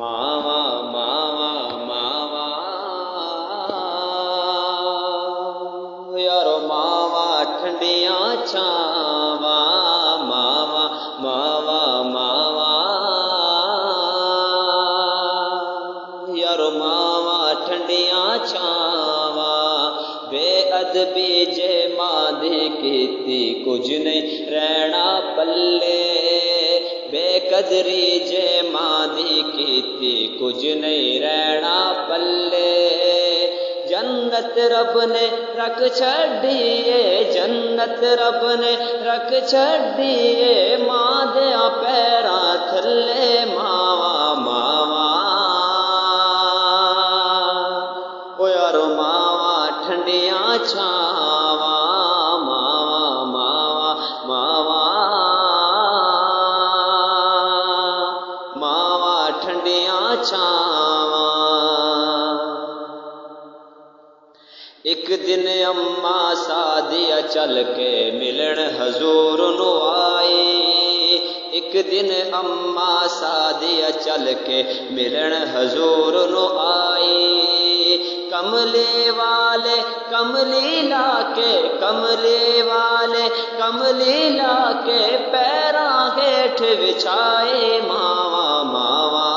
मावा मावा मावा यारो मावा ठंडियां छावा मावा मावा मावा यारो मावा ठंडियां छावा बेअदबी जे मां दी कीती कुछ नहीं रहना पल्ले बेकदरी जे मां दी कीती कुछ नहीं रहना पल्ले जन्नत रब ने रख छड़िए जन्नत रब ने रख छड़िए मां दे पैरां थल्ले मावा मावा ओ यारो मावा ठंडियां छावा मावा मावा मावा मावा ठंडियां छावा एक दिन अम्मा सादिया चल के मिलन हजूर नु आई एक दिन अम्मा सादिया चल के मिलन हजूर नु आई कमले वाले कमली लाके कमले वाले कमली लाके पैरां हेठ बिछाए मावा मावा